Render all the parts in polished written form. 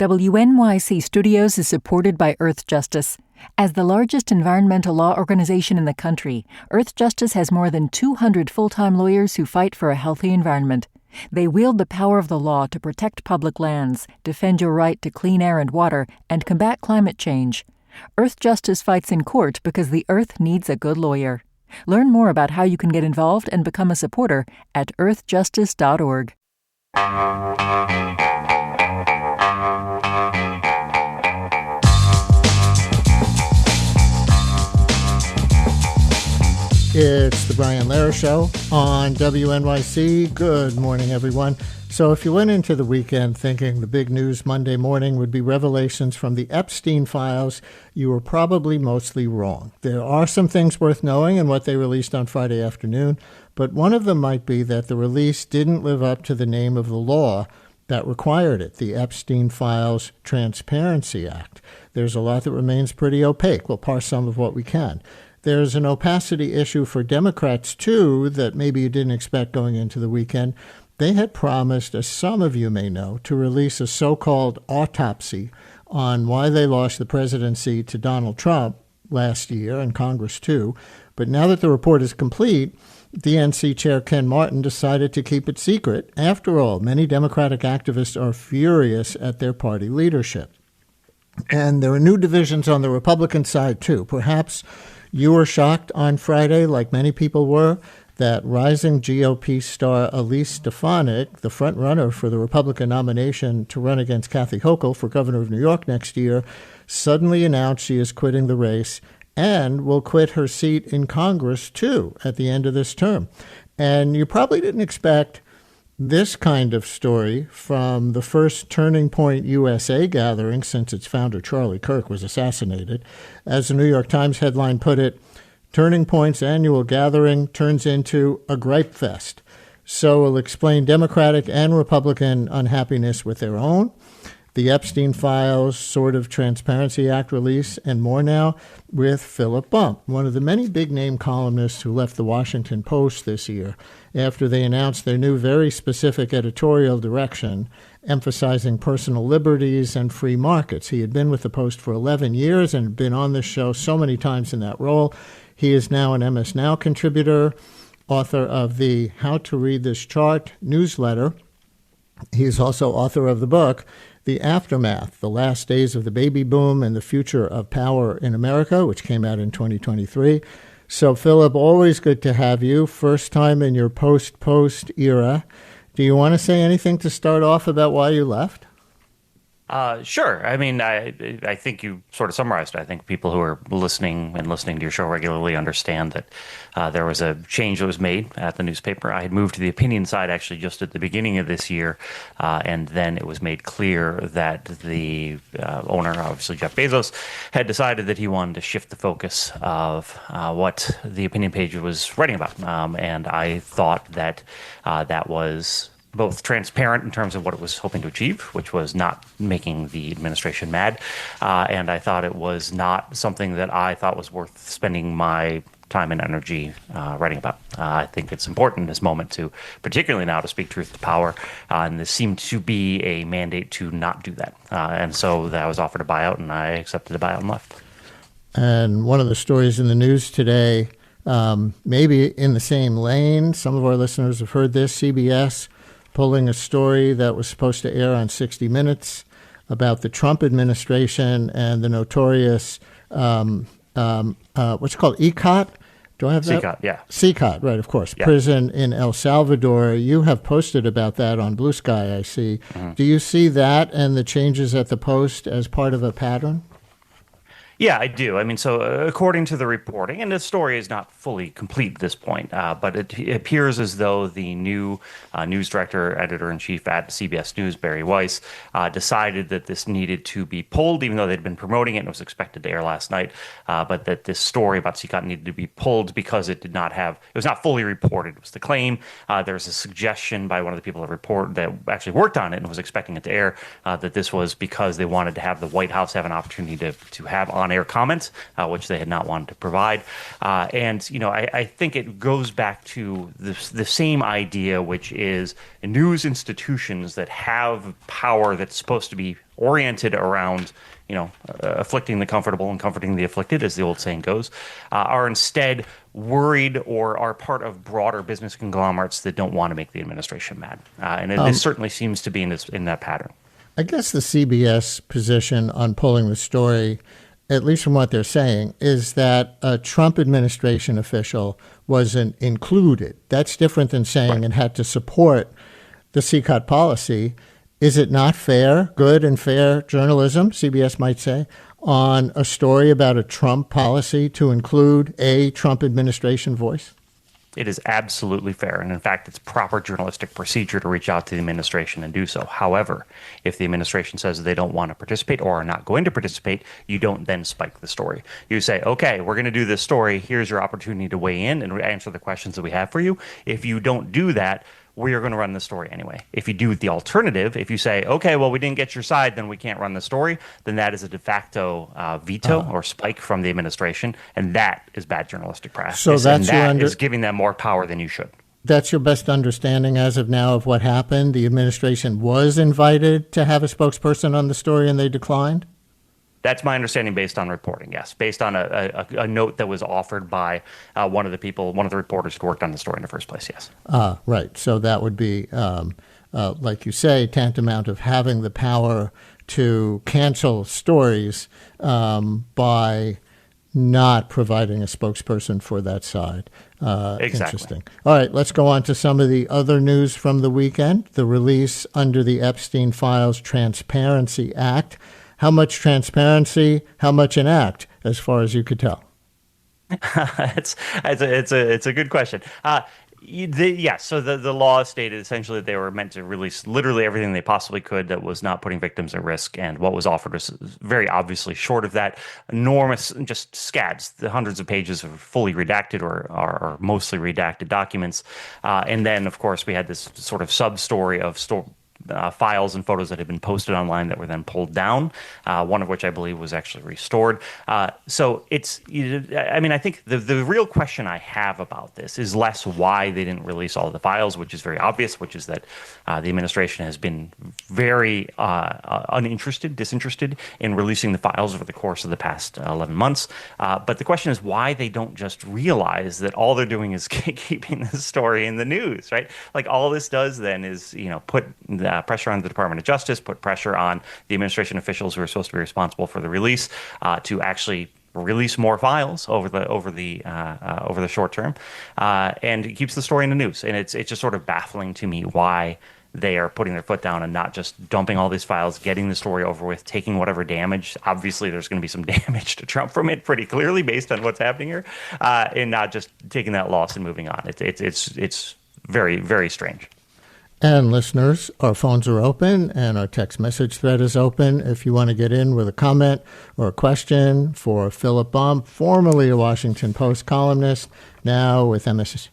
WNYC Studios is supported by Earth Justice. As the largest environmental law organization in the country, Earth Justice has more than 200 full-time lawyers who fight for a healthy environment. They wield the power of the law to protect public lands, defend your right to clean air and water, and combat climate change. Earth Justice fights in court because the Earth needs a good lawyer. Learn more about how you can get involved and become a supporter at earthjustice.org. It's the Brian Lehrer Show on WNYC. Good morning, everyone. So if you went into the weekend thinking the big news Monday morning would be revelations from the Epstein files, you were probably mostly wrong. There are some things worth knowing in what they released on Friday afternoon, but one of them might be that the release didn't live up to the name of the law that required it, the Epstein Files Transparency Act. There's a lot that remains pretty opaque. We'll parse some of what we can. There's an opacity issue for Democrats, too, that maybe you didn't expect going into the weekend. They had promised, as some of you may know, to release a so-called autopsy on why they lost the presidency to Donald Trump last year, and Congress, too. But now that the report is complete, DNC Chair Ken Martin decided to keep it secret. After all, many Democratic activists are furious at their party leadership. And there are new divisions on the Republican side, too. Perhaps you were shocked on Friday, like many people were, that rising GOP star Elise Stefanik, the front-runner for the Republican nomination to run against Kathy Hochul for governor of New York next year, suddenly announced she is quitting the race and will quit her seat in Congress, too, at the end of this term. And you probably didn't expect this kind of story from the first Turning Point USA gathering since its founder, Charlie Kirk, was assassinated. As the New York Times headline put it, Turning Point's annual gathering turns into a gripe fest. So we'll explain Democratic and Republican unhappiness with their own, the Epstein Files sort of Transparency Act release, and more now with Philip Bump, one of the many big-name columnists who left the Washington Post this year after they announced their new very specific editorial direction, emphasizing personal liberties and free markets. He had been with the Post for 11 years and been on this show so many times in that role. He is now an MS Now contributor, author of the How to Read This Chart newsletter. He is also author of the book, The Aftermath, The Last Days of the Baby Boom and the Future of Power in America, which came out in 2023. So, Philip, always good to have you. First time in your post-Post era. Do you want to say anything to start off about why you left? Sure. I mean, I think you sort of summarized it. I think people who are listening to your show regularly understand that there was a change that was made at the newspaper. I had moved to the opinion side actually just at the beginning of this year, and then it was made clear that the owner, obviously Jeff Bezos, had decided that he wanted to shift the focus of what the opinion page was writing about. And I thought that that was both transparent in terms of what it was hoping to achieve, which was not making the administration mad. And I thought it was not something that I thought was worth spending my time and energy writing about. I think it's important in this moment to, particularly now, to speak truth to power. And this seemed to be a mandate to not do that. And so I was offered a buyout, and I accepted the buyout and left. And one of the stories in the news today, maybe in the same lane, some of our listeners have heard this, CBS pulling a story that was supposed to air on 60 Minutes about the Trump administration and the notorious, what's it called, ECOT? Do I have that? CCOT, yeah. CCOT, right, of course. Yeah. Prison in El Salvador. You have posted about that on Blue Sky, I see. Mm-hmm. Do you see that and the changes at the Post as part of a pattern? Yeah, I do. I mean, so according to the reporting, and the story is not fully complete at this point, but it appears as though the new news director, editor-in-chief at CBS News, Barry Weiss, decided that this needed to be pulled, even though they'd been promoting it and it was expected to air last night, but that this story about CCOT needed to be pulled because it was not fully reported. It was the claim. There was a suggestion by one of the people that actually worked on it and was expecting it to air, that this was because they wanted to have the White House have an opportunity to have on on-air comment, which they had not wanted to provide. And, I think it goes back to the same idea, which is news institutions that have power that's supposed to be oriented around afflicting the comfortable and comforting the afflicted, as the old saying goes, are instead worried or are part of broader business conglomerates that don't want to make the administration mad. And this certainly seems to be in that pattern. I guess the CBS position on pulling the story, at least from what they're saying, is that a Trump administration official wasn't included. That's different than saying it had to support the CCOT policy. Is it not fair, good and fair journalism, CBS might say, on a story about a Trump policy to include a Trump administration voice? It is absolutely fair. And in fact, it's proper journalistic procedure to reach out to the administration and do so. However, if the administration says they don't want to participate or are not going to participate, you don't then spike the story. You say, okay, we're going to do this story. Here's your opportunity to weigh in and answer the questions that we have for you. If you don't do that, we are going to run the story anyway. If you do the alternative, if you say, okay, well, we didn't get your side, then we can't run the story, then that is a de facto veto or spike from the administration, and that is bad journalistic practice. So that's is giving them more power than you should. That's your best understanding as of now of what happened? The administration was invited to have a spokesperson on the story, and they declined? That's my understanding based on reporting, yes. Based on a note that was offered by one of the reporters who worked on the story in the first place, yes. Right. So that would be, like you say, tantamount of having the power to cancel stories by not providing a spokesperson for that side. Exactly. Interesting. All right, let's go on to some of the other news from the weekend. The release under the Epstein Files Transparency Act. How much transparency, how much an act, as far as you could tell? It's a good question. So the law stated essentially that they were meant to release literally everything they possibly could that was not putting victims at risk, and what was offered was very obviously short of that. Enormous, just scads, the hundreds of pages of fully redacted or mostly redacted documents, and then of course we had this sort of sub-story of files and photos that had been posted online that were then pulled down, one of which I believe was actually restored. So it's, I think the real question I have about this is less why they didn't release all of the files, which is very obvious, which is that the administration has been very disinterested in releasing the files over the course of the past 11 months. But the question is why they don't just realize that all they're doing is keeping the story in the news, right? Like all this does then is, put pressure on the Department of Justice, put pressure on the administration officials who are supposed to be responsible for the release to actually release more files over the short term, and it keeps the story in the news. And it's just sort of baffling to me why they are putting their foot down and not just dumping all these files, getting the story over with, taking whatever damage. Obviously, there's going to be some damage to Trump from it pretty clearly based on what's happening here, and not just taking that loss and moving on. It's very, very strange. And listeners, our phones are open and our text message thread is open. If you want to get in with a comment or a question for Philip Baum, formerly a Washington Post columnist, now with MS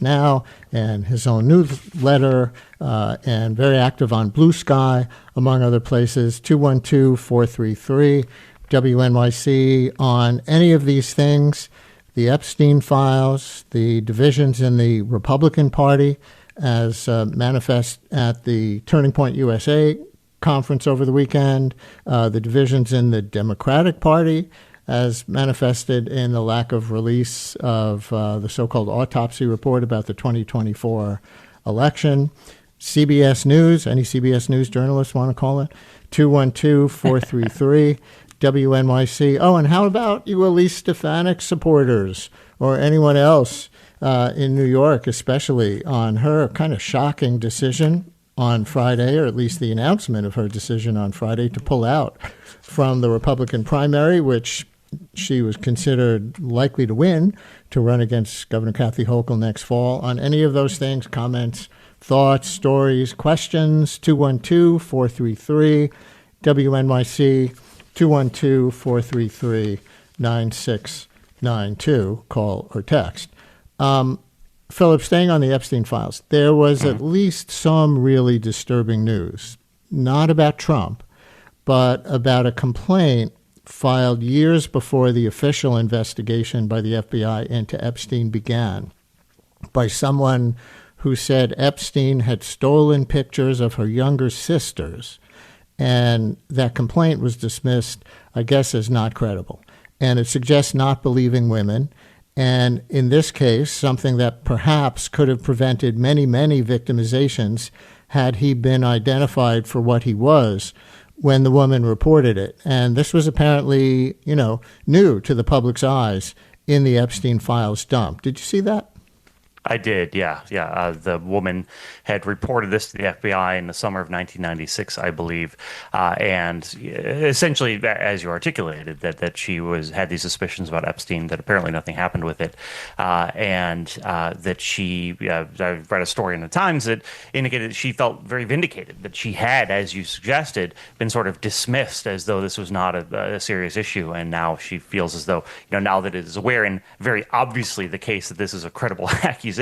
Now and his own newsletter, and very active on Blue Sky, among other places, 212-433-WNYC on any of these things, the Epstein files, the divisions in the Republican Party, as manifest at the Turning Point USA conference over the weekend, the divisions in the Democratic Party, as manifested in the lack of release of the so-called autopsy report about the 2024 election. CBS News, any CBS News journalists want to call it? 212-433-WNYC. Oh, and how about you Elise Stefanik supporters or anyone else in New York, especially on her kind of shocking decision on Friday, or at least the announcement of her decision on Friday to pull out from the Republican primary, which she was considered likely to win, to run against Governor Kathy Hochul next fall. On any of those things, comments, thoughts, stories, questions, 212-433-WNYC, 212-433-9692, call or text. Philip, staying on the Epstein files, there was at least some really disturbing news, not about Trump, but about a complaint filed years before the official investigation by the FBI into Epstein began, by someone who said Epstein had stolen pictures of her younger sisters, and that complaint was dismissed, I guess, as not credible. And it suggests not believing women. And in this case, something that perhaps could have prevented many, many victimizations had he been identified for what he was when the woman reported it. And this was apparently, new to the public's eyes in the Epstein files dump. Did you see that? I did, yeah. The woman had reported this to the FBI in the summer of 1996, I believe, and essentially, as you articulated, that she had these suspicions about Epstein, that apparently nothing happened with it, and that she, I read a story in the Times that indicated that she felt very vindicated, that she had, as you suggested, been sort of dismissed as though this was not a serious issue, and now she feels as though, now that it is aware, and very obviously the case that this is a credible accusation,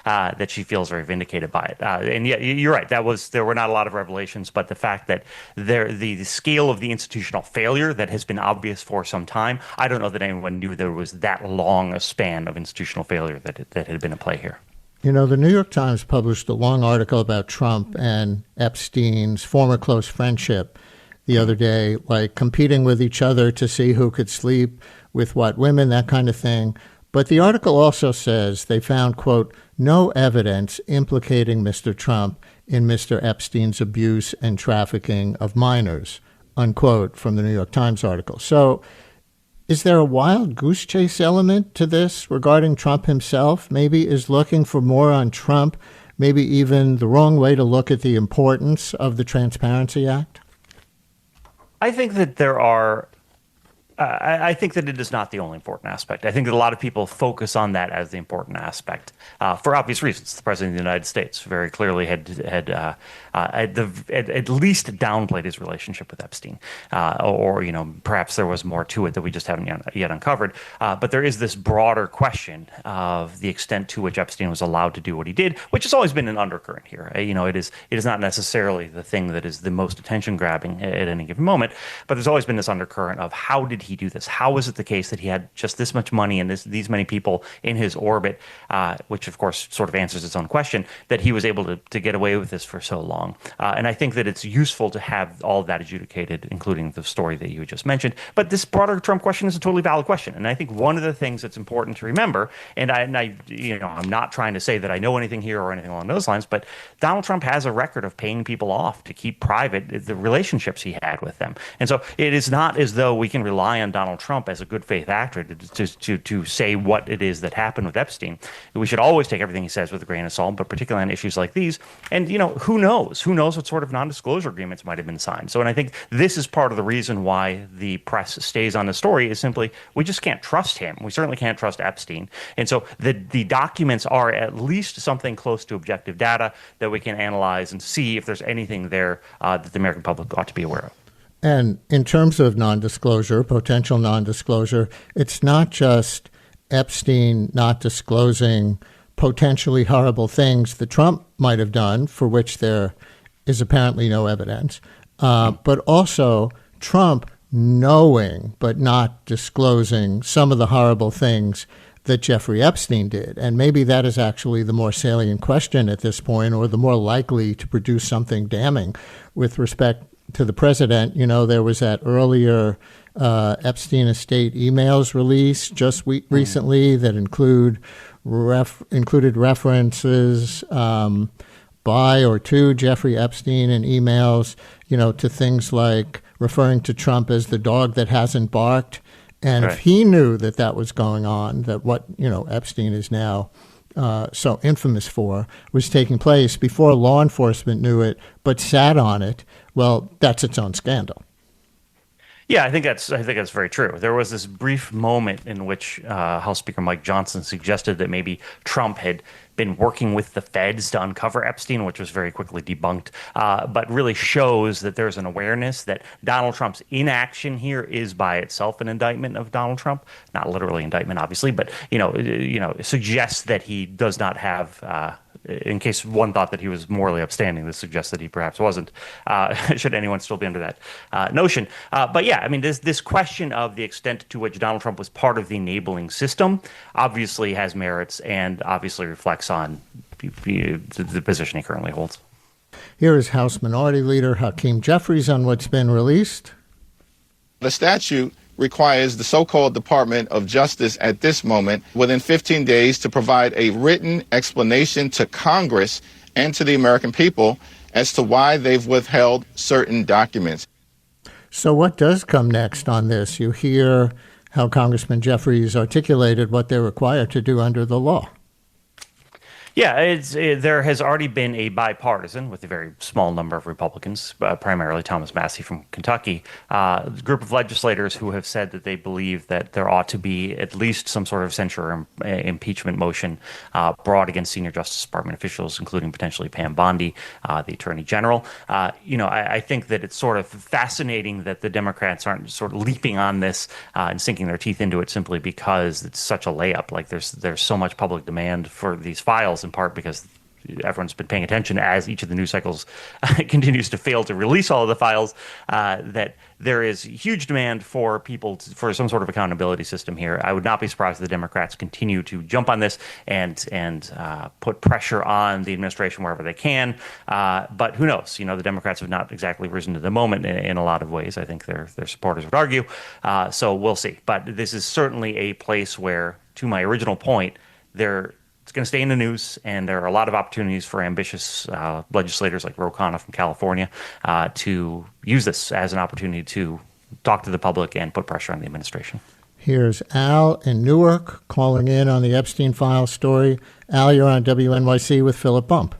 that she feels very vindicated by it. And yeah, you're right. There were not a lot of revelations, but the fact that the scale of the institutional failure that has been obvious for some time, I don't know that anyone knew there was that long a span of institutional failure that had been at play here. The New York Times published a long article about Trump and Epstein's former close friendship the other day, like competing with each other to see who could sleep with what women, that kind of thing. But the article also says they found, quote, no evidence implicating Mr. Trump in Mr. Epstein's abuse and trafficking of minors, unquote, from the New York Times article. So is there a wild goose chase element to this regarding Trump himself? Maybe is looking for more on Trump, maybe even the wrong way to look at the importance of the Transparency Act? I think that I think that it is not the only important aspect. I think that a lot of people focus on that as the important aspect for obvious reasons. The president of the United States very clearly had at least downplayed his relationship with Epstein, or perhaps there was more to it that we just haven't yet uncovered. But there is this broader question of the extent to which Epstein was allowed to do what he did, which has always been an undercurrent here. It is not necessarily the thing that is the most attention grabbing at any given moment, but there's always been this undercurrent of how did he do this? How is it the case that he had just this much money and these many people in his orbit, which of course sort of answers its own question, that he was able to get away with this for so long? And I think that it's useful to have all of that adjudicated, including the story that you just mentioned. But this broader Trump question is a totally valid question. And I think one of the things that's important to remember, and I'm not trying to say that I know anything here or anything along those lines, but Donald Trump has a record of paying people off to keep private the relationships he had with them. And so it is not as though we can rely on Donald Trump as a good faith actor to say what it is that happened with Epstein. We should always take everything he says with a grain of salt, but particularly on issues like these. And, who knows? Who knows what sort of non-disclosure agreements might have been signed? So, and I think this is part of the reason why the press stays on the story is simply we just can't trust him. We certainly can't trust Epstein. And so the documents are at least something close to objective data that we can analyze and see if there's anything there that the American public ought to be aware of. And in terms of non-disclosure, potential non-disclosure, it's not just Epstein not disclosing potentially horrible things that Trump might have done, for which there is apparently no evidence, but also Trump knowing but not disclosing some of the horrible things that Jeffrey Epstein did. And maybe that is actually the more salient question at this point, or the more likely to produce something damning with respect to the president. There was that earlier Epstein estate emails released just recently that included references by or to Jeffrey Epstein in emails, to things like referring to Trump as the dog that hasn't barked. And right. If he knew that was going on, that what, Epstein is now so infamous for was taking place before law enforcement knew it, but sat on it, well, that's its own scandal. Yeah, I think that's very true. There was this brief moment in which House Speaker Mike Johnson suggested that maybe Trump had been working with the feds to uncover Epstein, which was very quickly debunked, but really shows that there's an awareness that Donald Trump's inaction here is by itself an indictment of Donald Trump. Not literally indictment, obviously, but suggests that he does not have in case one thought that he was morally upstanding, this suggests that he perhaps wasn't, should anyone still be under that notion. But yeah, I mean, this question of the extent to which Donald Trump was part of the enabling system obviously has merits and obviously reflects on the position he currently holds. Here is House Minority Leader Hakeem Jeffries on what's been released. The statute requires the so-called Department of Justice at this moment within 15 days to provide a written explanation to Congress and to the American people as to why they've withheld certain documents. So what does come next on this? You hear how Congressman Jeffries articulated what they're required to do under the law. Yeah, there has already been a bipartisan, with a very small number of Republicans, primarily Thomas Massie from Kentucky, group of legislators who have said that they believe that there ought to be at least some sort of censure or impeachment motion brought against senior Justice Department officials, including potentially Pam Bondi, the Attorney General. I think that it's sort of fascinating that the Democrats aren't sort of leaping on this and sinking their teeth into it simply because it's such a layup. Like there's so much public demand for these files, in part because everyone's been paying attention as each of the news cycles continues to fail to release all of the files, that there is huge demand for for some sort of accountability system here. I would not be surprised if the Democrats continue to jump on this and put pressure on the administration wherever they can. But who knows? The Democrats have not exactly risen to the moment in a lot of ways. I think their supporters would argue. So we'll see. But this is certainly a place where, to my original point, it's going to stay in the news, and there are a lot of opportunities for ambitious legislators like Ro Khanna from California to use this as an opportunity to talk to the public and put pressure on the administration. Here's Al in Newark calling in on the Epstein file story. Al, you're on WNYC with Philip Bump.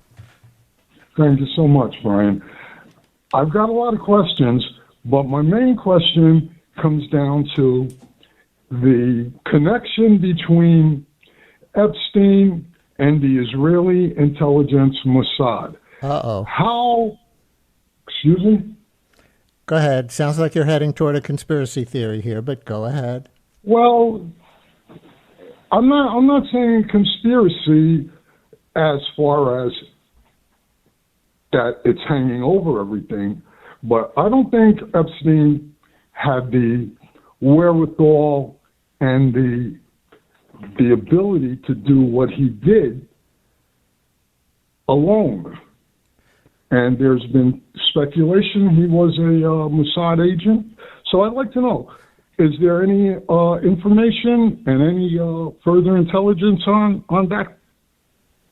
Thank you so much, Brian. I've got a lot of questions, but my main question comes down to the connection between Epstein and the Israeli intelligence Mossad. Excuse me? Go ahead. Sounds like you're heading toward a conspiracy theory here, but go ahead. Well, I'm not saying conspiracy as far as that it's hanging over everything, but I don't think Epstein had the wherewithal and the ability to do what he did alone. And there's been speculation he was a Mossad agent. So I'd like to know, is there any information and any further intelligence on that?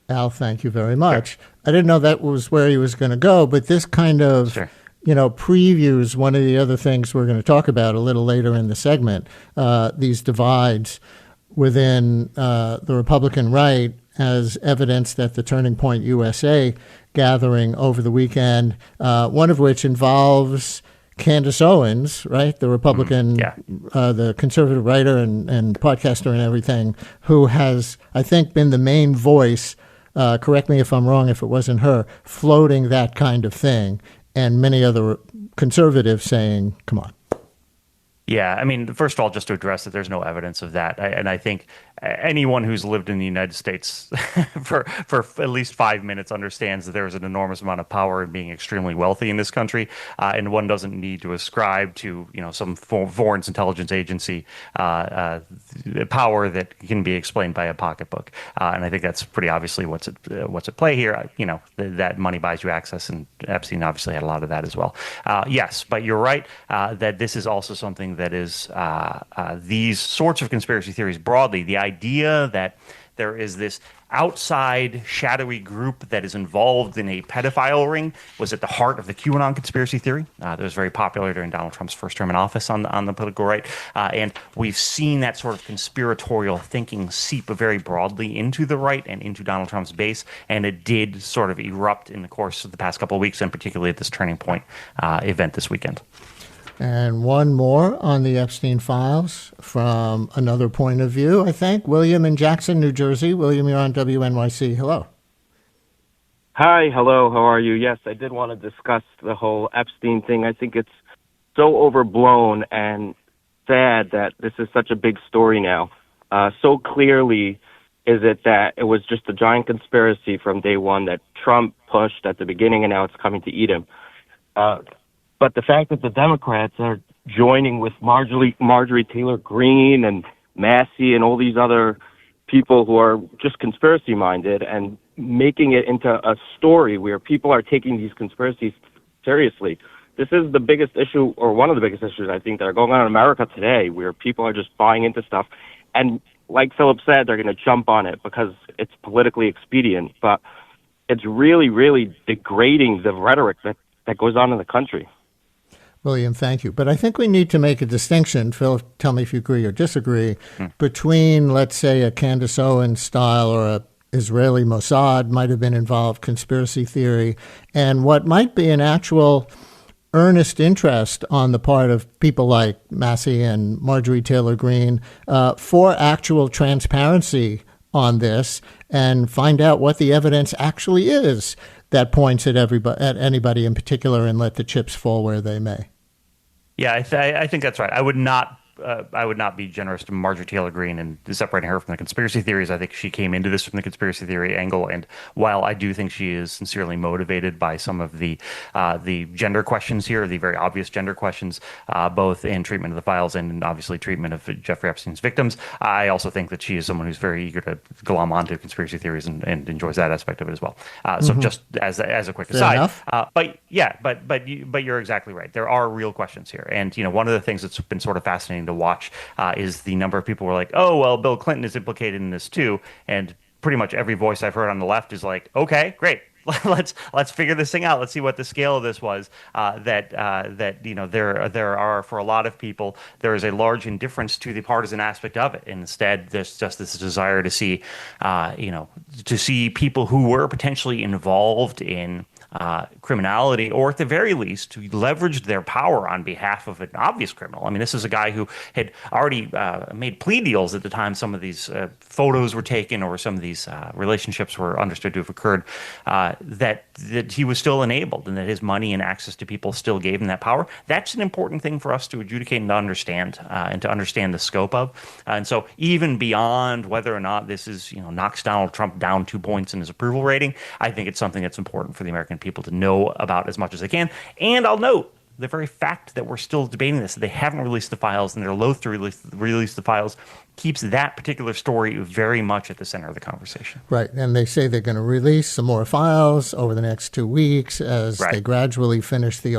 Al, thank you very much. Sure. I didn't know that was where he was going to go, but this kind of previews one of the other things we're going to talk about a little later in the segment, these divides within the Republican right, as evidence that the Turning Point USA gathering over the weekend, one of which involves Candace Owens, right, the Republican, the conservative writer and podcaster and everything, who has, I think, been the main voice, correct me if I'm wrong if it wasn't her, floating that kind of thing, and many other conservatives saying, come on. Yeah, I mean, first of all, just to address that there's no evidence of that. And I think anyone who's lived in the United States for at least 5 minutes understands that there is an enormous amount of power in being extremely wealthy in this country, and one doesn't need to ascribe to some foreign intelligence agency power that can be explained by a pocketbook. And I think that's pretty obviously what's at play here. That money buys you access, and Epstein obviously had a lot of that as well. Yes, but you're right that this is also something that is these sorts of conspiracy theories broadly. The idea that there is this outside shadowy group that is involved in a pedophile ring was at the heart of the QAnon conspiracy theory that was very popular during Donald Trump's first term in office on the political right. And we've seen that sort of conspiratorial thinking seep very broadly into the right and into Donald Trump's base. And it did sort of erupt in the course of the past couple of weeks, and particularly at this Turning Point event this weekend. And one more on the Epstein files from another point of view, I think. William in Jackson, New Jersey. William, you're on WNYC. Hello. Hi, hello. How are you? Yes, I did want to discuss the whole Epstein thing. I think it's so overblown and sad that this is such a big story now. So clearly, is it that it was just a giant conspiracy from day one that Trump pushed at the beginning, and now it's coming to eat him? But the fact that the Democrats are joining with Marjorie Taylor Greene and Massey and all these other people who are just conspiracy minded and making it into a story where people are taking these conspiracies seriously. This is the biggest issue, or one of the biggest issues, I think, that are going on in America today, where people are just buying into stuff. And like Philip said, they're going to jump on it because it's politically expedient. But it's really, really degrading the rhetoric that goes on in the country. William, thank you. But I think we need to make a distinction, Phil, tell me if you agree or disagree, between, let's say, a Candace Owens style or a Israeli Mossad might have been involved conspiracy theory, and what might be an actual earnest interest on the part of people like Massey and Marjorie Taylor Greene for actual transparency on this and find out what the evidence actually is that points at anybody in particular and let the chips fall where they may. Yeah, I think that's right. I would not be generous to Marjorie Taylor Greene and separating her from the conspiracy theories. I think she came into this from the conspiracy theory angle, and while I do think she is sincerely motivated by some of the gender questions here, the very obvious gender questions, both in treatment of the files and obviously treatment of Jeffrey Epstein's victims, I also think that she is someone who's very eager to glom onto conspiracy theories and enjoys that aspect of it as well. So just as a quick aside, but you're exactly right. There are real questions here, and one of the things that's been sort of fascinating to watch is the number of people who are like, oh, well, Bill Clinton is implicated in this too. And pretty much every voice I've heard on the left is like, okay, great. Let's figure this thing out. Let's see what the scale of this was. There are, for a lot of people, there is a large indifference to the partisan aspect of it. Instead, there's just this desire to see, to see people who were potentially involved in criminality, or at the very least, who leveraged their power on behalf of an obvious criminal. I mean, this is a guy who had already made plea deals at the time some of these photos were taken or some of these relationships were understood to have occurred, that he was still enabled and that his money and access to people still gave him that power. That's an important thing for us to adjudicate and to understand the scope of. And so even beyond whether or not this is, knocks Donald Trump down 2 points in his approval rating, I think it's something that's important for the American people to know about as much as they can. And I'll note the very fact that we're still debating this, that they haven't released the files and they're loath to release the files, keeps that particular story very much at the center of the conversation. Right. And they say they're going to release some more files over the next 2 weeks as they gradually finish the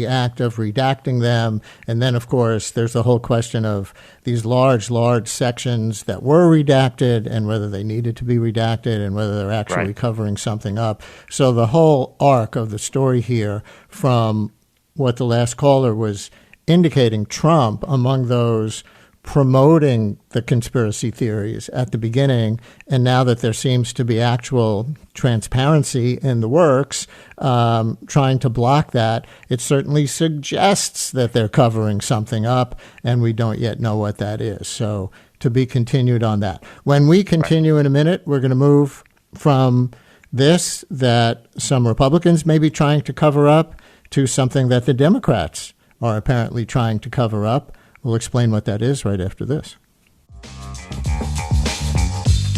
act of redacting them. And then, of course, there's the whole question of these large sections that were redacted and whether they needed to be redacted and whether they're actually covering something up. So the whole arc of the story here, from what the last caller was indicating, Trump among those promoting the conspiracy theories at the beginning, and now that there seems to be actual transparency in the works, trying to block that, it certainly suggests that they're covering something up, and we don't yet know what that is. So to be continued on that. When we continue in a minute, we're going to move from this that some Republicans may be trying to cover up to something that the Democrats are apparently trying to cover up. We'll explain what that is right after this.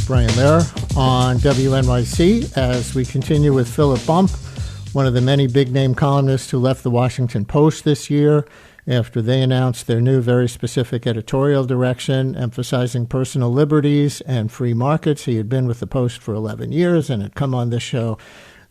Brian Lehrer on WNYC as we continue with Philip Bump, one of the many big-name columnists who left the Washington Post this year after they announced their new very specific editorial direction emphasizing personal liberties and free markets. He had been with the Post for 11 years and had come on this show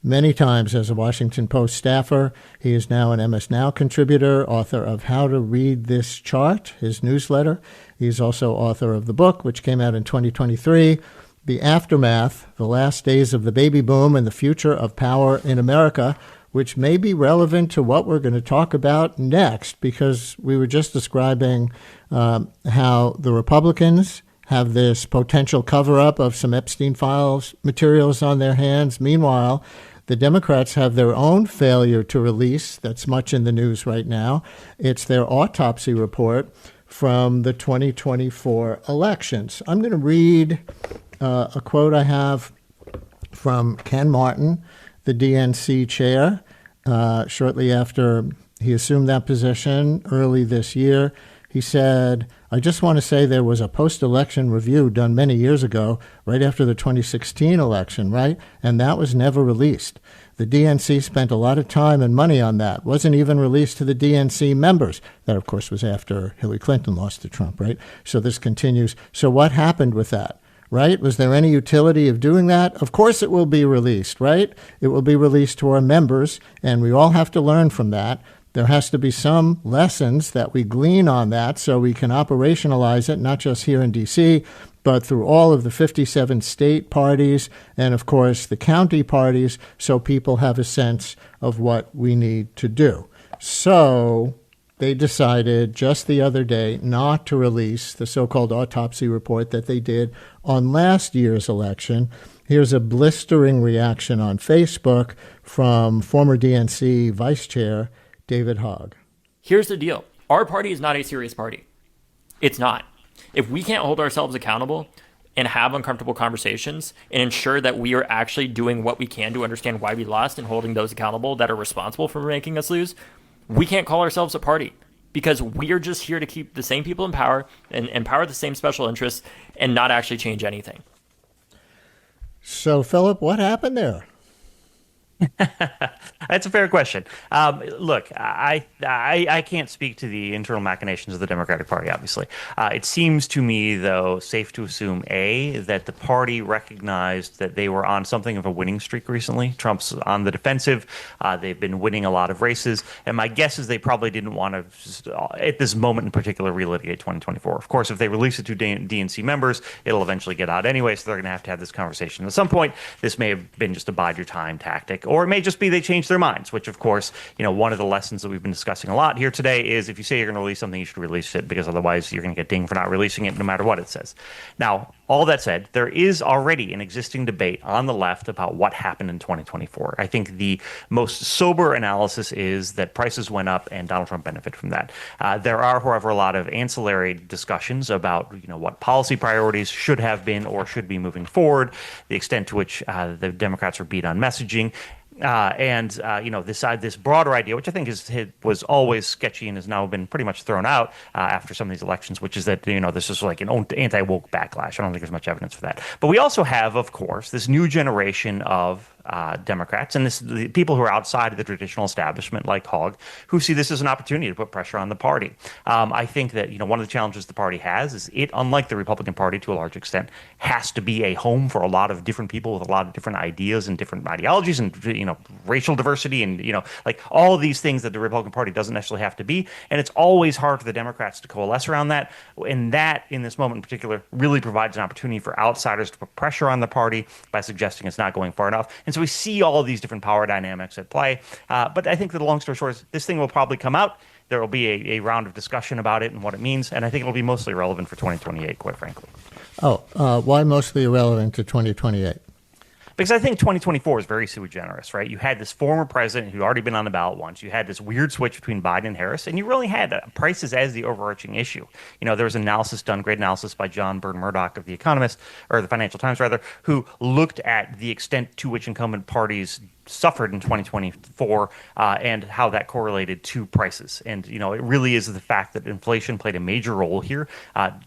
many times as a Washington Post staffer. He is now an MS Now contributor, author of How to Read This Chart, his newsletter. He's also author of the book, which came out in 2023, The Aftermath, The Last Days of the Baby Boom and the Future of Power in America, which may be relevant to what we're going to talk about next, because we were just describing how the Republicans have this potential cover-up of some Epstein files materials on their hands. Meanwhile, the Democrats have their own failure to release that's much in the news right now. It's their autopsy report from the 2024 elections. I'm going to read a quote I have from Ken Martin, the DNC chair, shortly after he assumed that position early this year. He said, I just want to say there was a post-election review done many years ago, right after the 2016 election, right? And that was never released. The DNC spent a lot of time and money on that. Wasn't even released to the DNC members. That, of course, was after Hillary Clinton lost to Trump, right? So this continues. So what happened with that, right? Was there any utility of doing that? Of course it will be released, right? It will be released to our members, and we all have to learn from that. There has to be some lessons that we glean on that so we can operationalize it, not just here in D.C., but through all of the 57 state parties and, of course, the county parties, so people have a sense of what we need to do. So they decided just the other day not to release the so-called autopsy report that they did on last year's election. Here's a blistering reaction on Facebook from former DNC Vice Chair David Hogg. Here's the deal. Our party is not a serious party. It's not. If we can't hold ourselves accountable and have uncomfortable conversations and ensure that we are actually doing what we can to understand why we lost and holding those accountable that are responsible for making us lose, we can't call ourselves a party, because we are just here to keep the same people in power and empower the same special interests and not actually change anything. So, Philip, what happened there? That's a fair question. Look, I can't speak to the internal machinations of the Democratic Party, obviously. It seems to me, though, safe to assume, A, that the party recognized that they were on something of a winning streak recently. Trump's on the defensive. They've been winning a lot of races. And my guess is they probably didn't want to, at this moment in particular, relitigate 2024. Of course, if they release it to DNC members, it'll eventually get out anyway, so they're going to have this conversation. At some point, this may have been just a bide your time tactic, or it may just be they changed their minds, which, of course, one of the lessons that we've been discussing a lot here today is if you say you're going to release something, you should release it, because otherwise you're going to get dinged for not releasing it no matter what it says. Now, all that said, there is already an existing debate on the left about what happened in 2024. I think the most sober analysis is that prices went up and Donald Trump benefited from that. There are, however, a lot of ancillary discussions about what policy priorities should have been or should be moving forward, the extent to which the Democrats are beat on messaging. This broader idea, which I think was always sketchy and has now been pretty much thrown out after some of these elections, which is that, this is like an anti-woke backlash. I don't think there's much evidence for that. But we also have, of course, this new generation of Democrats and the people who are outside of the traditional establishment, like Hogg, who see this as an opportunity to put pressure on the party. I think that one of the challenges the party has is it, unlike the Republican Party to a large extent, has to be a home for a lot of different people with a lot of different ideas and different ideologies and racial diversity and like all of these things that the Republican Party doesn't necessarily have to be. And it's always hard for the Democrats to coalesce around that. And that, in this moment in particular, really provides an opportunity for outsiders to put pressure on the party by suggesting it's not going far enough. And so we see all of these different power dynamics at play. But I think that the long story short is this thing will probably come out. There will be a round of discussion about it and what it means. And I think it'll be mostly relevant for 2028, quite frankly. Why mostly irrelevant to 2028? Because I think 2024 is very sui generis, right? You had this former president who'd already been on the ballot once. You had this weird switch between Biden and Harris, and you really had prices as the overarching issue. There was analysis done, great analysis by John Byrne Murdoch of The Economist, or the Financial Times rather, who looked at the extent to which incumbent parties suffered in 2024 and how that correlated to prices. And, it really is the fact that inflation played a major role here.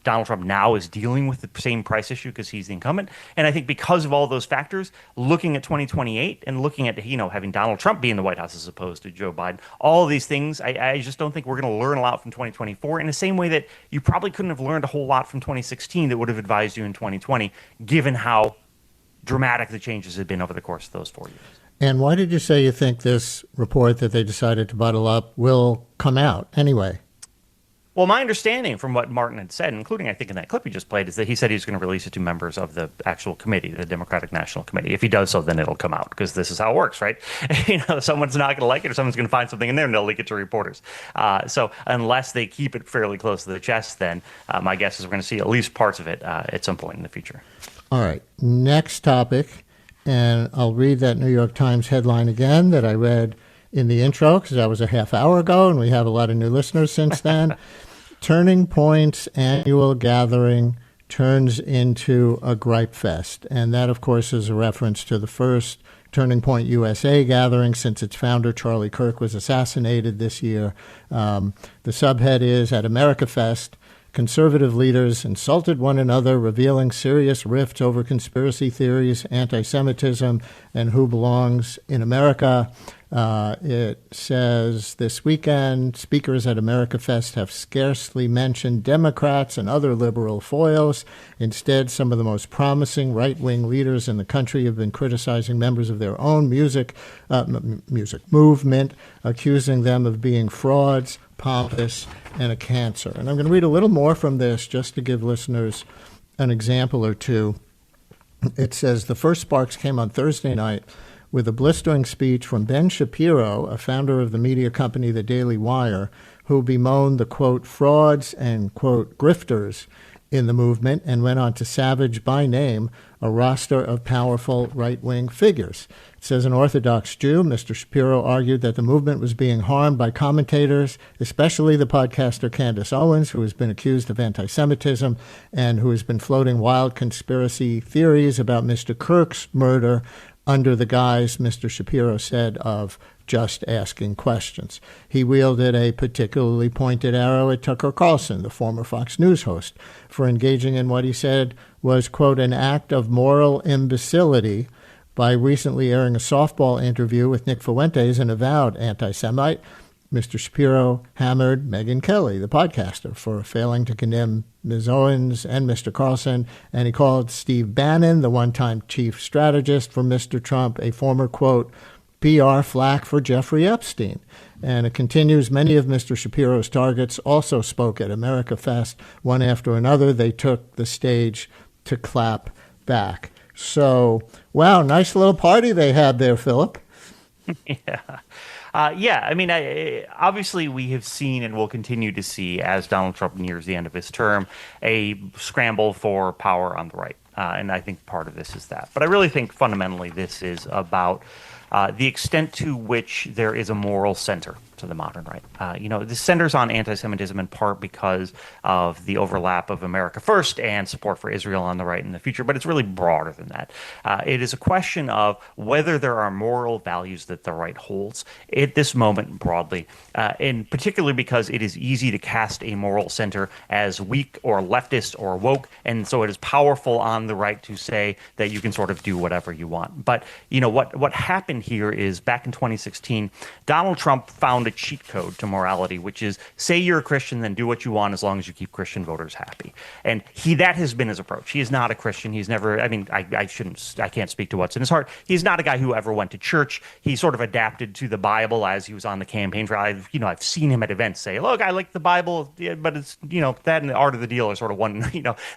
Donald Trump now is dealing with the same price issue because he's the incumbent. And I think because of all those factors, looking at 2028 and looking at, having Donald Trump be in the White House as opposed to Joe Biden, all of these things, I just don't think we're going to learn a lot from 2024 in the same way that you probably couldn't have learned a whole lot from 2016 that would have advised you in 2020, given how dramatic the changes had been over the course of those 4 years. And why did you say you think this report that they decided to bottle up will come out anyway? Well, my understanding from what Martin had said, including I think in that clip you just played, is that he said he was going to release it to members of the actual committee, the Democratic National Committee. If he does so, then it'll come out because this is how it works, right? Someone's not going to like it or someone's going to find something in there and they'll leak it to reporters. So unless they keep it fairly close to the chest, then my guess is we're going to see at least parts of it at some point in the future. All right. Next topic. And I'll read that New York Times headline again that I read in the intro because that was a half hour ago, and we have a lot of new listeners since then. Turning Point's annual gathering turns into a gripe fest. And that, of course, is a reference to the first Turning Point USA gathering since its founder, Charlie Kirk, was assassinated this year. The subhead is, at America Fest, conservative leaders insulted one another, revealing serious rifts over conspiracy theories, anti-Semitism, and who belongs in America. It says this weekend, speakers at America Fest have scarcely mentioned Democrats and other liberal foils. Instead, some of the most promising right-wing leaders in the country have been criticizing members of their own music movement, accusing them of being frauds, pompous, and a cancer. And I'm going to read a little more from this just to give listeners an example or two. It says, the first sparks came on Thursday night with a blistering speech from Ben Shapiro, a founder of the media company The Daily Wire, who bemoaned the, quote, frauds and, quote, grifters in the movement and went on to savage by name a roster of powerful right-wing figures. It says an Orthodox Jew, Mr. Shapiro argued that the movement was being harmed by commentators, especially the podcaster Candace Owens, who has been accused of anti-Semitism and who has been floating wild conspiracy theories about Mr. Kirk's murder under the guise, Mr. Shapiro said, of just asking questions. He wielded a particularly pointed arrow at Tucker Carlson, the former Fox News host, for engaging in what he said was, quote, an act of moral imbecility by recently airing a softball interview with Nick Fuentes, an avowed anti-Semite. Mr. Shapiro hammered Megyn Kelly, the podcaster, for failing to condemn Ms. Owens and Mr. Carlson, and he called Steve Bannon, the one-time chief strategist for Mr. Trump, a former, quote, PR flack for Jeffrey Epstein. And it continues, many of Mr. Shapiro's targets also spoke at America Fest. One after another, they took the stage to clap back. So, wow, nice little party they had there, Philip. Yeah. I mean, obviously we have seen and will continue to see, as Donald Trump nears the end of his term, a scramble for power on the right. And I think part of this is that. But I really think fundamentally this is about the extent to which there is a moral center to the modern right. This centers on anti-Semitism in part because of the overlap of America First and support for Israel on the right in the future, but it's really broader than that. It is a question of whether there are moral values that the right holds at this moment broadly, and particularly because it is easy to cast a moral center as weak or leftist or woke, and so it is powerful on the right to say that you can sort of do whatever you want. But, what happened here is back in 2016, Donald Trump found a cheat code to morality, which is say you're a Christian, then do what you want as long as you keep Christian voters happy. And that has been his approach. He is not a Christian. He's never, I can't speak to what's in his heart. He's not a guy who ever went to church. He sort of adapted to the Bible as he was on the campaign trail. I've seen him at events say, look, I like the Bible, but it's, that and the art of the deal are sort of one,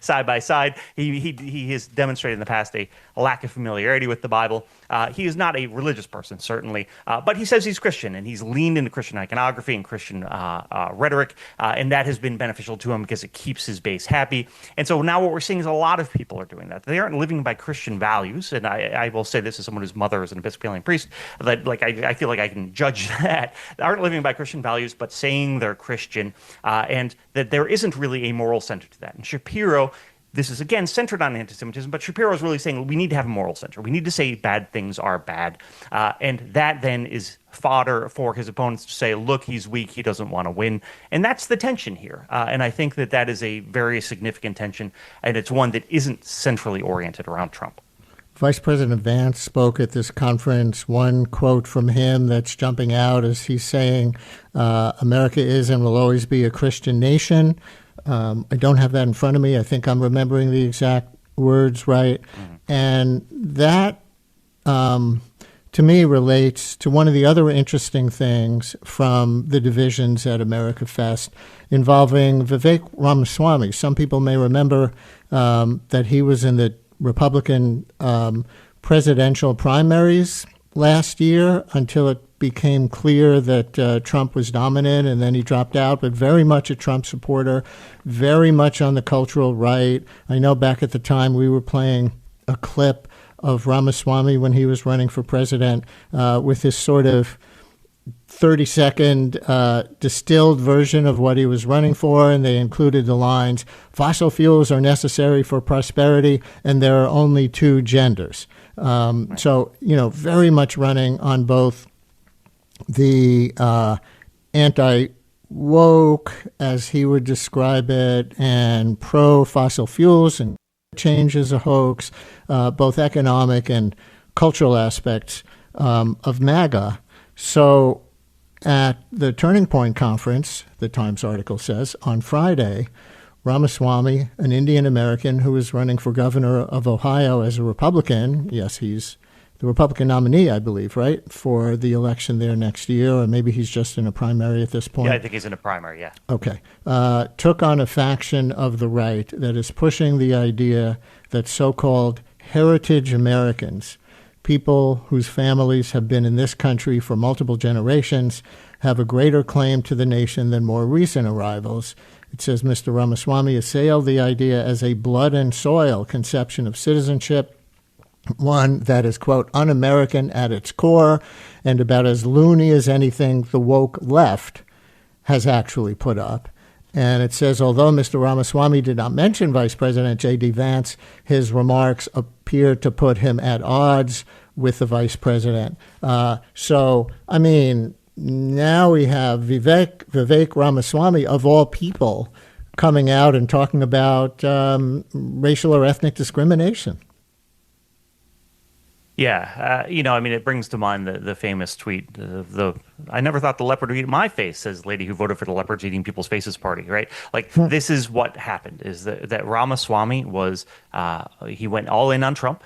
side by side. He has demonstrated in the past a lack of familiarity with the Bible. He is not a religious person, certainly, but he says he's Christian, and he's leaned into Christian iconography and Christian rhetoric, and that has been beneficial to him because it keeps his base happy. And so now what we're seeing is a lot of people are doing that. They aren't living by Christian values, and I will say this as someone whose mother is an Episcopalian priest, that I feel like I can judge that. They aren't living by Christian values, but saying they're Christian, and that there isn't really a moral center to that. And Shapiro, this is, again, centered on anti-Semitism, but Shapiro is really saying we need to have a moral center. We need to say bad things are bad. And that then is fodder for his opponents to say, look, he's weak, he doesn't want to win. And that's the tension here. And I think that is a very significant tension, and it's one that isn't centrally oriented around Trump. Vice President Vance spoke at this conference. One quote from him that's jumping out is he's saying, America is and will always be a Christian nation. I don't have that in front of me. I think I'm remembering the exact words right. Mm-hmm. And that, to me, relates to one of the other interesting things from the divisions at America Fest involving Vivek Ramaswamy. Some people may remember that he was in the Republican presidential primaries last year until it became clear that Trump was dominant, and then he dropped out, but very much a Trump supporter, very much on the cultural right. I know back at the time we were playing a clip of Ramaswamy when he was running for president with this sort of 30-second distilled version of what he was running for, and they included the lines, fossil fuels are necessary for prosperity, and there are only two genders. So, very much running on both the anti-woke, as he would describe it, and pro-fossil fuels and change is a hoax, both economic and cultural aspects of MAGA. So at the Turning Point Conference, the Times article says, on Friday, Ramaswamy, an Indian American who is running for governor of Ohio as a Republican, yes, he's the Republican nominee, I believe, right, for the election there next year, or maybe he's just in a primary at this point. Yeah, I think he's in a primary, yeah. Okay. Took on a faction of the right that is pushing the idea that so-called heritage Americans, people whose families have been in this country for multiple generations, have a greater claim to the nation than more recent arrivals. It says Mr. Ramaswamy assailed the idea as a blood and soil conception of citizenship, one that is, quote, un-American at its core and about as loony as anything the woke left has actually put up. And it says, although Mr. Ramaswamy did not mention Vice President J.D. Vance, his remarks appear to put him at odds with the vice president. So, I mean, now we have Vivek Ramaswamy, of all people, coming out and talking about racial or ethnic discrimination. Yeah, it brings to mind the famous tweet, I never thought the leopard would eat my face, says lady who voted for the leopards eating people's faces party, right? Like, this is what happened, is that Ramaswamy was, he went all in on Trump.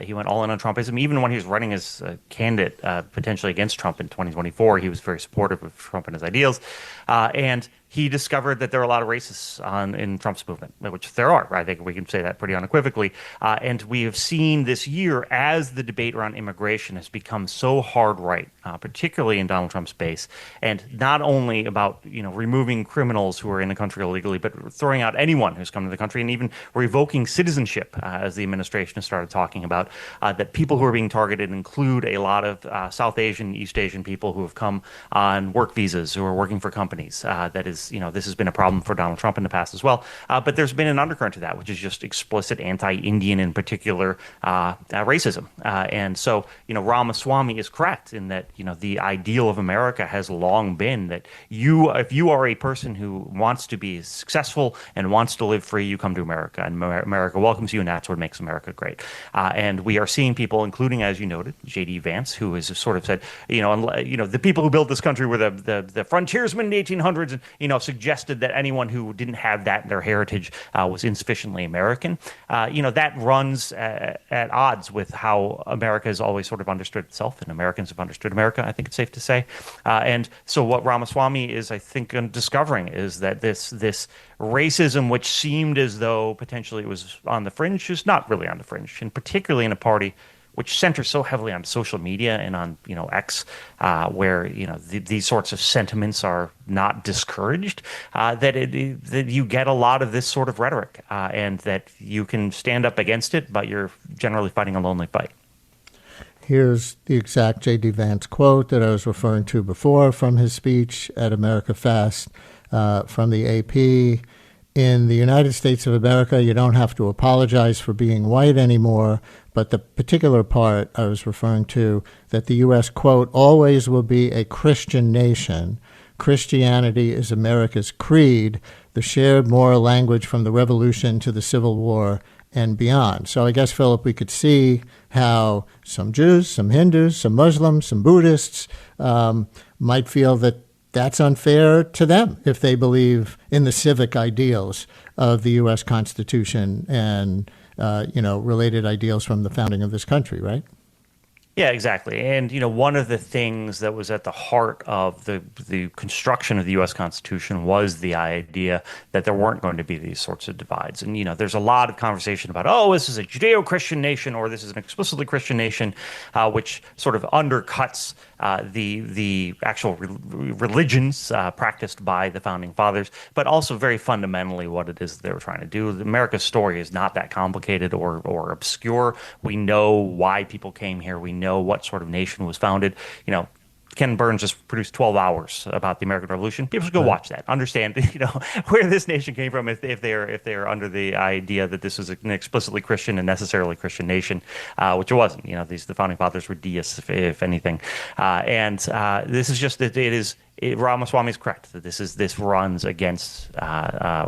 He went all in on Trumpism. Even when he was running as a candidate potentially against Trump in 2024, he was very supportive of Trump and his ideals. And he discovered that there are a lot of racists in Trump's movement, which there are. I think we can say that pretty unequivocally. And we have seen this year, as the debate around immigration has become so hard right, particularly in Donald Trump's base, and not only about removing criminals who are in the country illegally, but throwing out anyone who's come to the country, and even revoking citizenship, as the administration has started talking about, that people who are being targeted include a lot of South Asian, East Asian people who have come on work visas, who are working for companies. That is, this has been a problem for Donald Trump in the past as well. But there's been an undercurrent to that, which is just explicit anti-Indian, in particular, racism. And so, Ramaswamy is correct in that, the ideal of America has long been that if you are a person who wants to be successful and wants to live free, you come to America, and America welcomes you, and that's what makes America great. And we are seeing people, including, as you noted, J.D. Vance, who has sort of said, the people who built this country were the frontiersmen in the 1800s, and, suggested that anyone who didn't have that in their heritage was insufficiently American. That runs at odds with how America has always sort of understood itself, and Americans have understood America, I think it's safe to say. And so what Ramaswamy is, I think, discovering is that this racism, which seemed as though potentially it was on the fringe, is not really on the fringe, and particularly in a party which centers so heavily on social media and on X, where these sorts of sentiments are not discouraged, that you get a lot of this sort of rhetoric, and that you can stand up against it, but you're generally fighting a lonely fight. Here's the exact J.D. Vance quote that I was referring to before from his speech at America Fest from the AP. In the United States of America, you don't have to apologize for being white anymore, but the particular part I was referring to, that the U.S., quote, always will be a Christian nation. Christianity is America's creed, the shared moral language from the Revolution to the Civil War and beyond. So I guess, Philip, we could see how some Jews, some Hindus, some Muslims, some Buddhists might feel that that's unfair to them if they believe in the civic ideals of the U.S. Constitution and, related ideals from the founding of this country, right? Yeah, exactly. And, one of the things that was at the heart of the construction of the U.S. Constitution was the idea that there weren't going to be these sorts of divides. And, there's a lot of conversation about, this is a Judeo-Christian nation, or this is an explicitly Christian nation, which sort of undercuts the actual religions practiced by the founding fathers, but also very fundamentally what it is that they were trying to do. America's story is not that complicated or obscure. We know why people came here. We know what sort of nation was founded. Ken Burns just produced 12 hours about the American Revolution. People should go watch that. Understand, where this nation came from if they're under the idea that this was an explicitly Christian and necessarily Christian nation, which it wasn't. The founding fathers were deists, if anything. This is just that Ramaswamy is correct that this runs against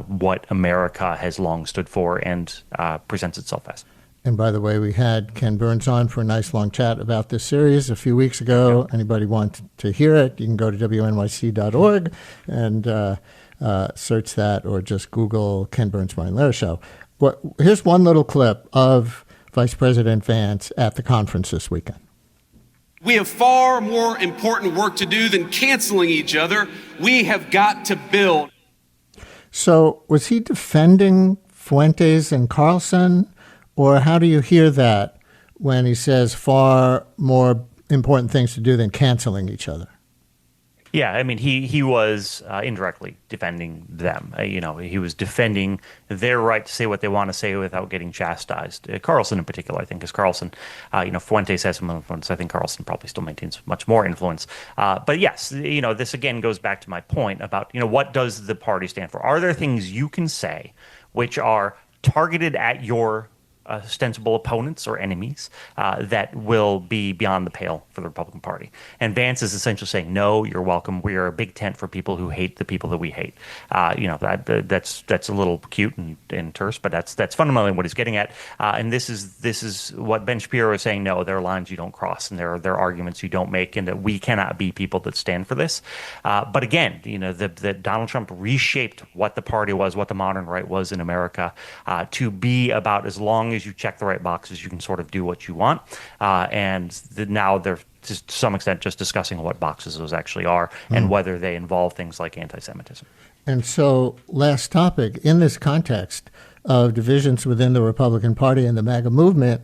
what America has long stood for and presents itself as. And by the way, we had Ken Burns on for a nice long chat about this series a few weeks ago. Yep. Anybody want to hear it, you can go to WNYC.org and search that, or just Google Ken Burns Brian Lehrer Show. Here's one little clip of Vice President Vance at the conference this weekend. We have far more important work to do than canceling each other. We have got to build. So was he defending Fuentes and Carlson? Or how do you hear that when he says far more important things to do than canceling each other? Yeah, I mean, he was indirectly defending them. He was defending their right to say what they want to say without getting chastised. Carlson in particular, I think, because Carlson, Fuentes has some influence. I think Carlson probably still maintains much more influence. But yes, this again goes back to my point about, what does the party stand for? Are there things you can say which are targeted at your ostensible opponents or enemies that will be beyond the pale for the Republican Party? And Vance is essentially saying, no, you're welcome. We are a big tent for people who hate the people that we hate. That's a little cute and terse, but that's fundamentally what he's getting at. And this is what Ben Shapiro is saying. No, there are lines you don't cross, and there are arguments you don't make, and that we cannot be people that stand for this. But again, that Donald Trump reshaped what the party was, what the modern right was in America, to be about, as long as you check the right boxes, you can sort of do what you want. Now they're, to some extent, just discussing what boxes those actually are and whether they involve things like anti-Semitism. And so, last topic, in this context of divisions within the Republican Party and the MAGA movement,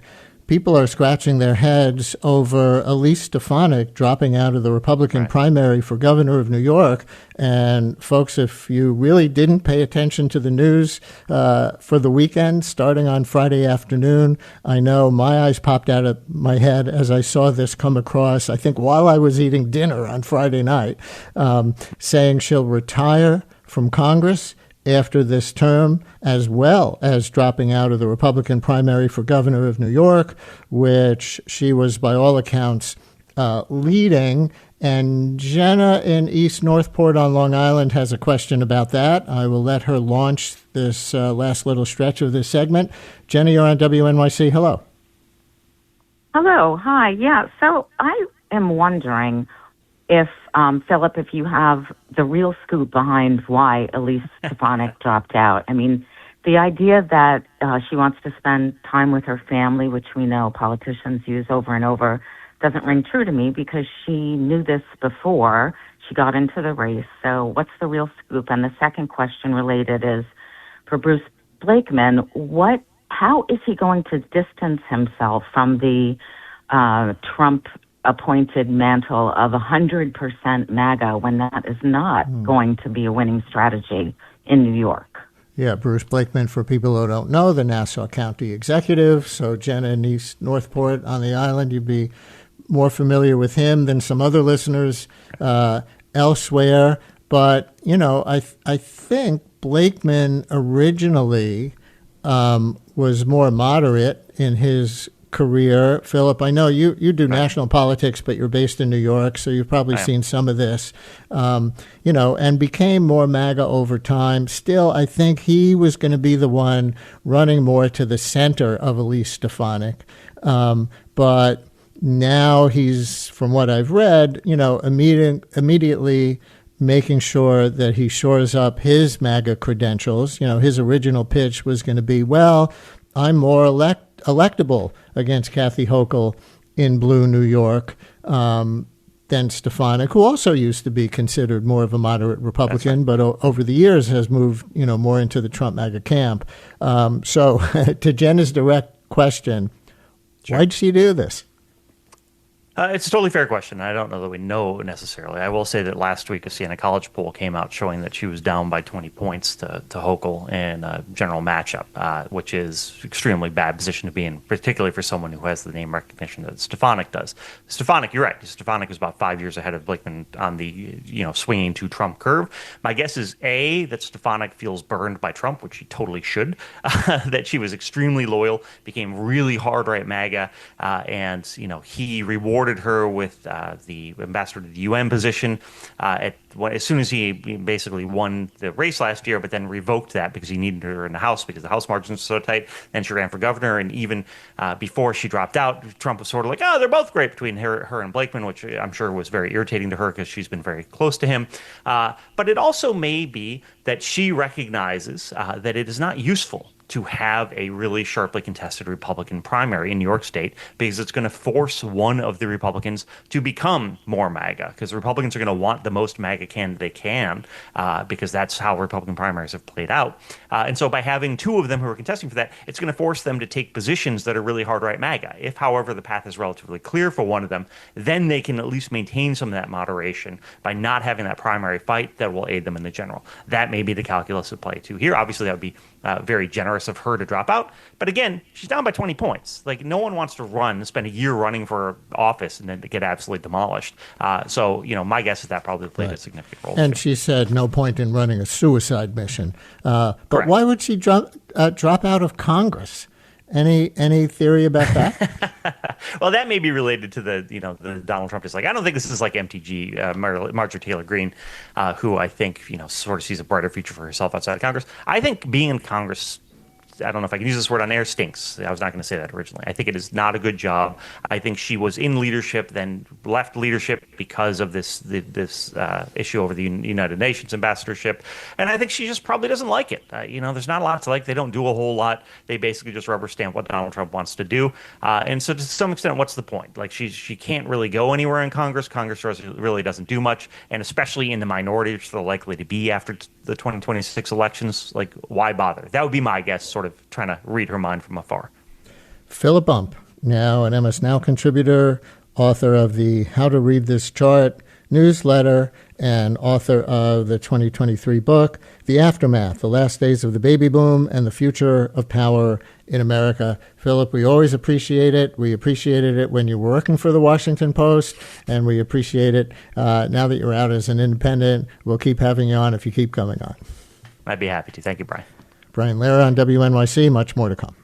people are scratching their heads over Elise Stefanik dropping out of the Republican primary for governor of New York. And folks, if you really didn't pay attention to the news for the weekend, starting on Friday afternoon, I know my eyes popped out of my head as I saw this come across, I think while I was eating dinner on Friday night, saying she'll retire from Congress after this term, as well as dropping out of the Republican primary for governor of New York, which she was, by all accounts, leading. And Jenna in East Northport on Long Island has a question about that. I will let her launch this last little stretch of this segment. Jenna, you're on WNYC. Hello. Hello. Hi. Yeah. So I am wondering if, Philip, if you have the real scoop behind why Elise Stefanik dropped out. I mean, the idea that she wants to spend time with her family, which we know politicians use over and over, doesn't ring true to me, because she knew this before she got into the race. So what's the real scoop? And the second question related is for Bruce Blakeman, how is he going to distance himself from the Trump-appointed mantle of 100% MAGA when that is not going to be a winning strategy in New York? Yeah, Bruce Blakeman, for people who don't know, the Nassau County executive. So Jenna in East Northport on the island, you'd be more familiar with him than some other listeners elsewhere. But, I think Blakeman originally was more moderate in his career. Philip, I know you do national politics, but you're based in New York, so you've probably seen some of this, and became more MAGA over time. Still, I think he was going to be the one running more to the center of Elise Stefanik. But now he's, from what I've read, immediately making sure that he shores up his MAGA credentials. His original pitch was going to be, well, I'm more electable against Kathy Hochul in blue New York than Stefanik, who also used to be considered more of a moderate Republican, but over the years has moved, more into the Trump MAGA camp. So to Jenna's direct question, why'd she do this? It's a totally fair question. I don't know that we know necessarily. I will say that last week a Siena College poll came out showing that she was down by 20 points to Hochul in a general matchup, which is extremely bad position to be in, particularly for someone who has the name recognition that Stefanik does. Stefanik, you're right. Stefanik is about 5 years ahead of Blakeman on the swinging to Trump curve. My guess is A, that Stefanik feels burned by Trump, which he totally should, that she was extremely loyal, became really hard right MAGA, and he rewarded her with the ambassador to the UN position as soon as he basically won the race last year, but then revoked that because he needed her in the House because the House margins were so tight. Then she ran for governor, and even before she dropped out, Trump was sort of like, oh, they're both great between her and Blakeman, which I'm sure was very irritating to her because she's been very close to him. But it also may be that she recognizes that it is not useful to have a really sharply contested Republican primary in New York State because it's going to force one of the Republicans to become more MAGA because the Republicans are going to want the most MAGA candidate they can because that's how Republican primaries have played out. And so by having two of them who are contesting for that, it's going to force them to take positions that are really hard right MAGA. If, however, the path is relatively clear for one of them, then they can at least maintain some of that moderation by not having that primary fight that will aid them in the general. That may be the calculus at play too here. Obviously, that would be very generous of her to drop out. But again, she's down by 20 points. Like, no one wants to spend a year running for office and then to get absolutely demolished. So, my guess is that probably played a significant role. And she said no point in running a suicide mission. But why would she drop out of Congress? Any theory about that? Well, that may be related to the Donald Trump is like, I don't think this is like MTG, Marjorie Taylor Greene, who I think, sort of sees a brighter future for herself outside of Congress. I think being in Congress, I don't know if I can use this word on air, stinks. I was not going to say that originally. I think it is not a good job. I think she was in leadership, then left leadership because of this issue over the United Nations ambassadorship. And I think she just probably doesn't like it. There's not a lot to like. They don't do a whole lot. They basically just rubber stamp what Donald Trump wants to do. And so to some extent, what's the point? Like, she can't really go anywhere in Congress. Congress really doesn't do much. And especially in the minority, which they're likely to be after the 2026 elections, like, why bother? That would be my guess, sort of trying to read her mind from afar. Philip Bump, now an MS Now contributor, author of the How to Read This Chart newsletter, and author of the 2023 book, The Aftermath, The Last Days of the Baby Boom and the Future of Power in America. Philip, we always appreciate it. We appreciated it when you were working for the Washington Post, and we appreciate it now that you're out as an independent. We'll keep having you on if you keep coming on. I'd be happy to. Thank you, Brian. Brian Lehrer on WNYC. Much more to come.